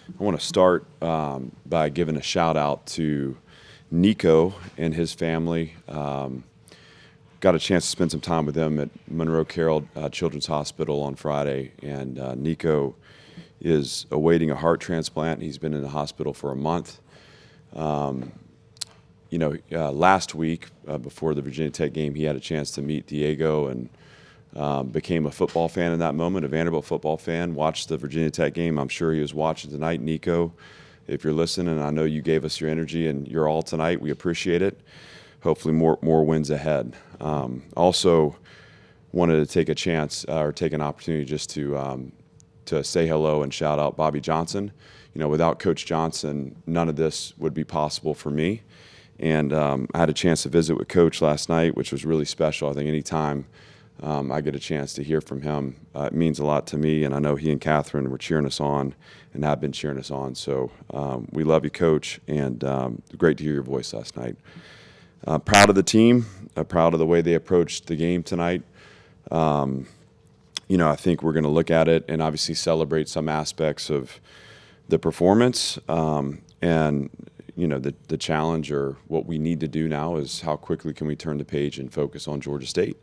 I want to start by giving a shout out to Nico and his family. Got a chance to spend some time with them at Monroe Carroll Children's Hospital on Friday, and Nico is awaiting a heart transplant. He's been in the hospital for a month. Last week before the Virginia Tech game, he had a chance to meet Diego and became a football fan in that moment, a Vanderbilt football fan, watched the Virginia Tech game. I'm sure he was watching tonight. Nico, if you're listening, I know you gave us your energy and your all tonight. We appreciate it. Hopefully more wins ahead. Also wanted to take a chance or take an opportunity just to say hello and shout out Bobby Johnson. Without Coach Johnson, none of this would be possible for me. And I had a chance to visit with Coach last night, which was really special. I think anytime I get a chance to hear from him, it means a lot to me. And I know he and Catherine were cheering us on and have been cheering us on. So we love you, Coach, and great to hear your voice last night. Proud of the team, proud of the way they approached the game tonight. I think we're going to look at it and obviously celebrate some aspects of the performance. The challenge or what we need to do now is how quickly can we turn the page and focus on Georgia State,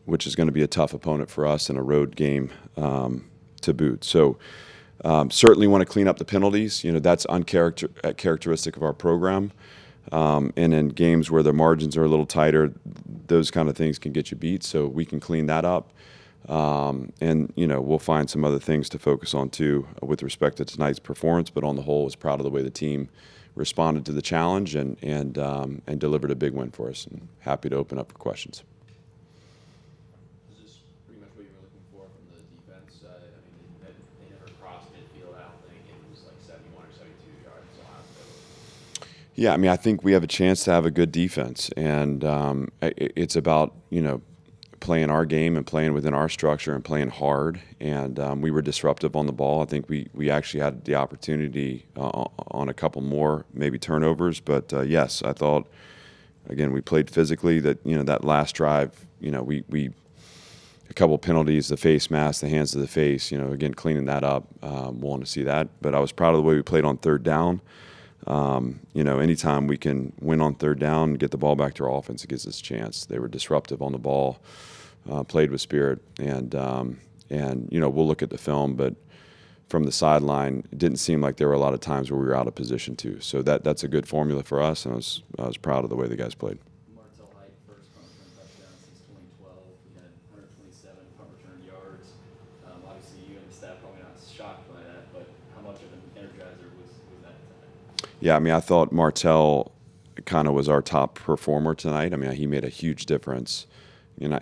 which is going to be a tough opponent for us in a road game to boot. So certainly want to clean up the penalties. That's uncharacteristic of our program. And in games where the margins are a little tighter, those kind of things can get you beat. So we can clean that up. We'll find some other things to focus on too with respect to tonight's performance. But on the whole, I was proud of the way the team responded to the challenge and delivered a big win for us. And happy to open up for questions. Is this pretty much what you were looking for from the defense? They never crossed midfield. I don't think it was like 71 or 72 yards. Yeah, I think we have a chance to have a good defense, and it's about playing our game and playing within our structure and playing hard. And we were disruptive on the ball. I think we actually had the opportunity on a couple more maybe turnovers. But yes, I thought again we played physically. That last drive, we a couple penalties, the face mask, the hands to the face. Again cleaning that up. Wanting to see that. But I was proud of the way we played on third down. Anytime we can win on third down and get the ball back to our offense, it gives us a chance. They were disruptive on the ball, played with spirit, and we'll look at the film, but from the sideline, it didn't seem like there were a lot of times where we were out of position too. So that's a good formula for us, and I was proud of the way the guys played. Martell Height, first punt return touchdown since 2012. He had 127 punt return yards. Obviously, you and the staff probably not shocked by that, but how much of an energizer was that tonight? Yeah, I thought Martell kind of was our top performer tonight. He made a huge difference.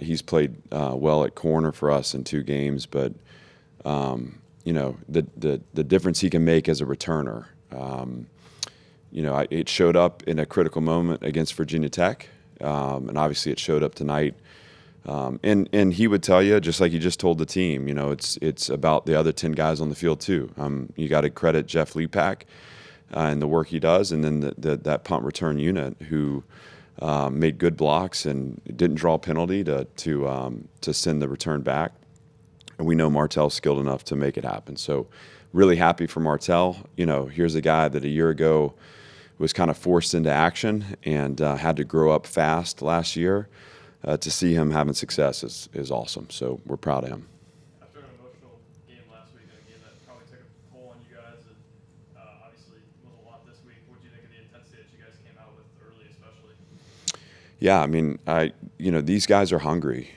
He's played well at corner for us in 2 games, but the difference he can make as a returner. It showed up in a critical moment against Virginia Tech, and obviously it showed up tonight. And he would tell you, just like he just told the team, it's about the other 10 guys on the field too. You got to credit Jeff Lepak and the work he does, and then that punt return unit who made good blocks and didn't draw a penalty to send the return back. And we know Martell's skilled enough to make it happen. So really happy for Martell. Here's a guy that a year ago was kind of forced into action and had to grow up fast last year. To see him having success is awesome. So we're proud of him. After an emotional game last week and a game that probably took a toll on you guys, and obviously was a lot this week, what do you think of the intensity that you guys came out with early, especially? Yeah, these guys are hungry.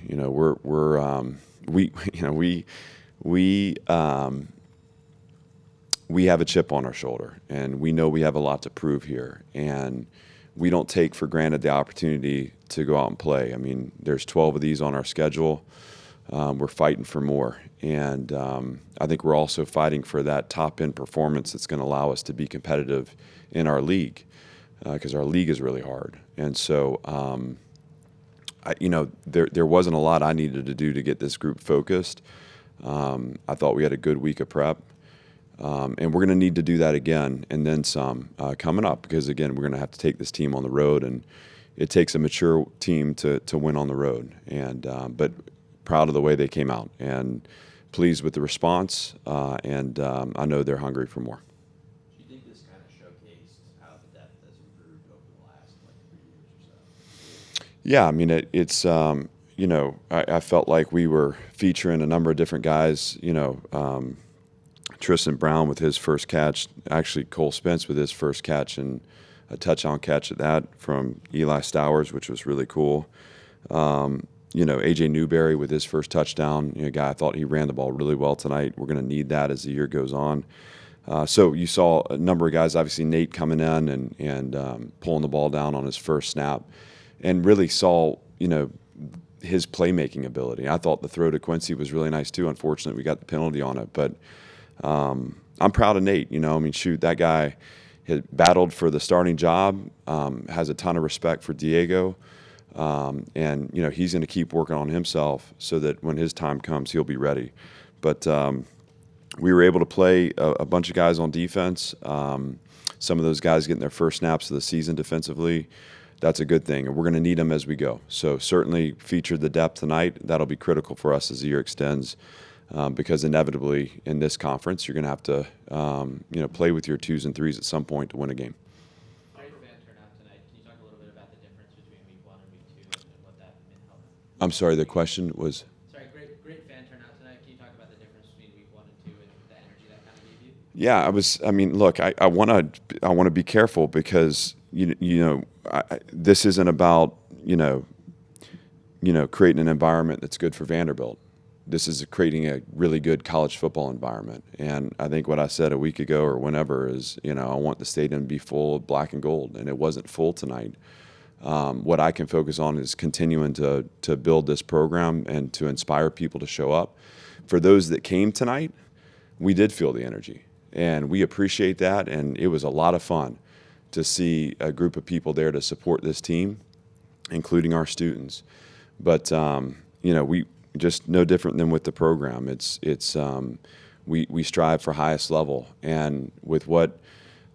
We have a chip on our shoulder, and we know we have a lot to prove here, and we don't take for granted the opportunity to go out and play. There's 12 of these on our schedule. We're fighting for more, and I think we're also fighting for that top-end performance that's going to allow us to be competitive in our league, because our league is really hard. And so, there wasn't a lot I needed to do to get this group focused. I thought we had a good week of prep. And we're going to need to do that again and then some coming up, because, again, we're going to have to take this team on the road, and it takes a mature team to win on the road. And but proud of the way they came out and pleased with the response, and I know they're hungry for more. Do you think this kind of showcased how the depth has improved over the last 3 years or so? Yeah, I mean, it's I felt like we were featuring a number of different guys, Tristan Brown with his first catch, actually Cole Spence with his first catch, and a touchdown catch at that from Eli Stowers, which was really cool. AJ Newberry with his first touchdown, a guy I thought he ran the ball really well tonight. We're going to need that as the year goes on. So you saw a number of guys, obviously Nate coming in and pulling the ball down on his first snap, and really saw, his playmaking ability. I thought the throw to Quincy was really nice too. Unfortunately, we got the penalty on it, but I'm proud of Nate. Shoot, that guy had battled for the starting job, has a ton of respect for Diego, and he's going to keep working on himself so that when his time comes, he'll be ready. But we were able to play a bunch of guys on defense. Some of those guys getting their first snaps of the season defensively. That's a good thing, and we're going to need them as we go. So certainly featured the depth tonight. That'll be critical for us as the year extends, because inevitably in this conference you're going to have to play with your 2s and 3s at some point to win a game. Great fan turnout tonight. Can you talk a little bit about the difference between week 1 and week 2 and what that helped? I'm sorry, the question was? Sorry, great fan turnout tonight. Can you talk about the difference between week 1 and 2 and the energy that kind of gave you? Yeah, look, I want to be careful because this isn't about creating an environment that's good for Vanderbilt. This is creating a really good college football environment. And I think what I said a week ago or whenever is, I want the stadium to be full of black and gold, and it wasn't full tonight. What I can focus on is continuing to build this program and to inspire people to show up. For those that came tonight, we did feel the energy, and we appreciate that, and it was a lot of fun to see a group of people there to support this team, including our students. But we just no different than with the program. We strive for highest level, and with what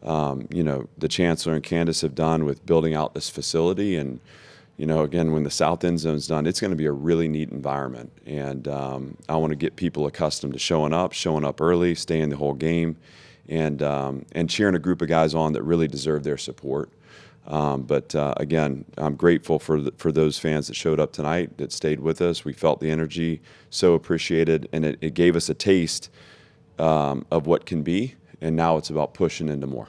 the chancellor and Candace have done with building out this facility, and again, when the south end zone's done, it's going to be a really neat environment. And I want to get people accustomed to showing up early, staying the whole game, and cheering a group of guys on that really deserve their support. But again, I'm grateful for those fans that showed up tonight, that stayed with us. We felt the energy, so appreciated, and it gave us a taste of what can be, and now it's about pushing into more.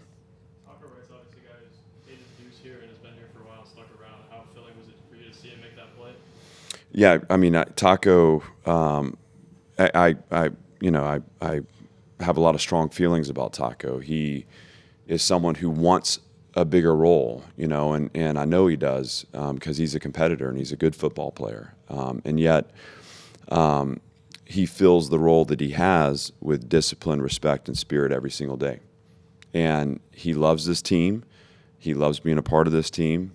Taco Wright's obviously a guy who's paid his dues here and has been here for a while, stuck around. How filling was it for you to see him make that play? Yeah, Taco, I have a lot of strong feelings about Taco. He is someone who wants a bigger role, and I know he does, because he's a competitor and he's a good football player. And yet he fills the role that he has with discipline, respect, and spirit every single day. And he loves this team. He loves being a part of this team.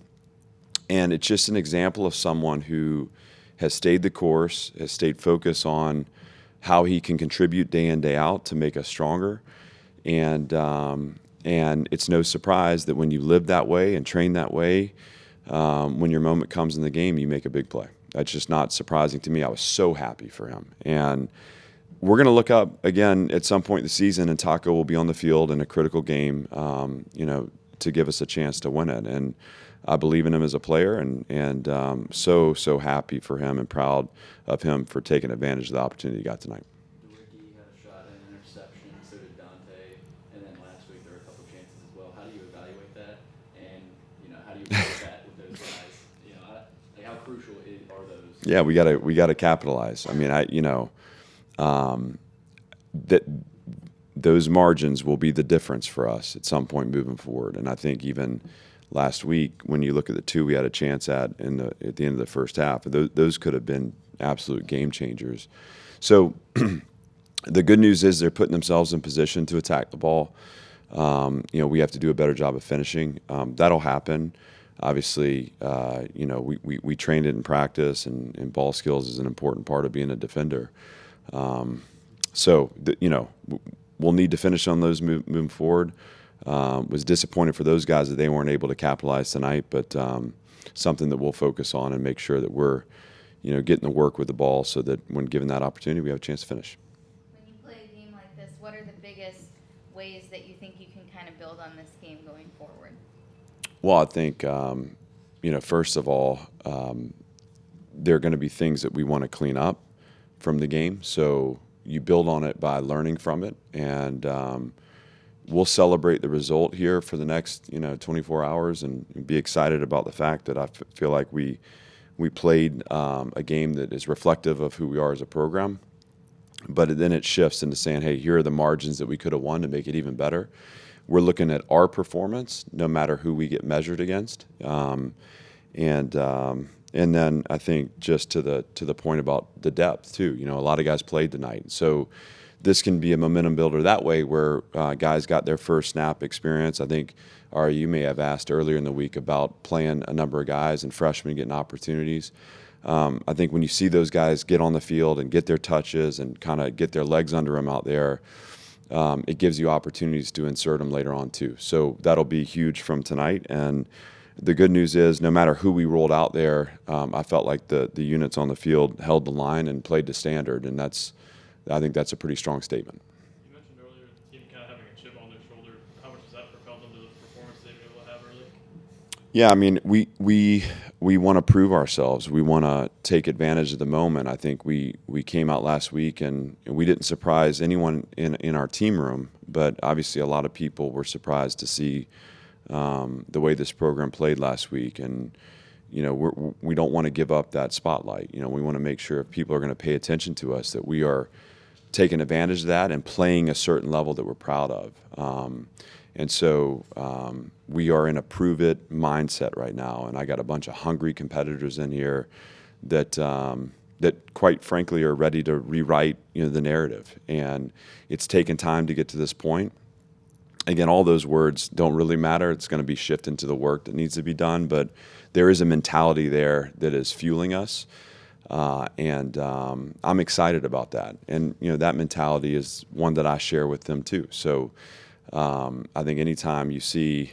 And it's just an example of someone who has stayed the course, has stayed focused on how he can contribute day in, day out to make us stronger. And it's no surprise that when you live that way and train that way, when your moment comes in the game, you make a big play. That's just not surprising to me. I was so happy for him. And we're going to look up again at some point in the season, and Taco will be on the field in a critical game, to give us a chance to win it. And I believe in him as a player, and so happy for him and proud of him for taking advantage of the opportunity he got tonight. Ricky had a shot at an interception, so did Dante, and then last week there were a couple chances as well. How do you evaluate that, and how do you work that with those guys? How crucial are those? Yeah, we gotta capitalize. That those margins will be the difference for us at some point moving forward. And I think even last week, when you look at the two we had a chance at the end of the first half, those could have been absolute game changers. So the good news is they're putting themselves in position to attack the ball. We have to do a better job of finishing. That'll happen. Obviously, we trained it in practice, and ball skills is an important part of being a defender. We'll need to finish on those moving forward. Was disappointed for those guys that they weren't able to capitalize tonight, but something that we'll focus on and make sure that we're, getting the work with the ball so that when given that opportunity, we have a chance to finish. what are the biggest ways that you think you can kind of build on this game going forward? Well, I think, first of all, there are going to be things that we want to clean up from the game. So you build on it by learning from it. And we'll celebrate the result here for the next, 24 hours and be excited about the fact that I feel like we played a game that is reflective of who we are as a program. But then it shifts into saying, hey, here are the margins that we could have won to make it even better. We're looking at our performance, no matter who we get measured against. And then I think just to the point about the depth too. A lot of guys played tonight, so this can be a momentum builder that way, where guys got their first snap experience. I think, you may have asked earlier in the week about playing a number of guys and freshmen getting opportunities. I think when you see those guys get on the field and get their touches and kind of get their legs under them out there, it gives you opportunities to insert them later on too. So that'll be huge from tonight. And the good news is, no matter who we rolled out there, I felt like the units on the field held the line and played to standard, and I think that's a pretty strong statement. You mentioned earlier the team kind of having a chip on their shoulder. How much has that propelled them to the performance they've been able to have early? Yeah, I mean, we want to prove ourselves. We want to take advantage of the moment. I think we came out last week and we didn't surprise anyone in our team room, but obviously a lot of people were surprised to see the way this program played last week. And we don't want to give up that spotlight. We want to make sure if people are going to pay attention to us, that we are taking advantage of that and playing a certain level that we're proud of. And so we are in a prove-it mindset right now, and I got a bunch of hungry competitors in here that quite frankly are ready to rewrite the narrative. And it's taken time to get to this point. Again, all those words don't really matter. It's going to be shifted to the work that needs to be done, but there is a mentality there that is fueling us. And I'm excited about that. And, that mentality is one that I share with them too. So I think anytime you see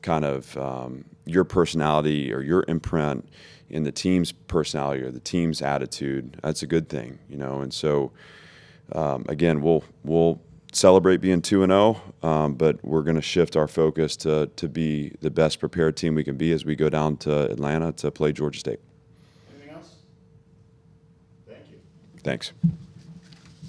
kind of your personality or your imprint in the team's personality or the team's attitude, that's a good thing, And so, again, we'll celebrate being 2-0, but we're going to shift our focus to be the best prepared team we can be as we go down to Atlanta to play Georgia State. Anything else? Thank you. Thanks.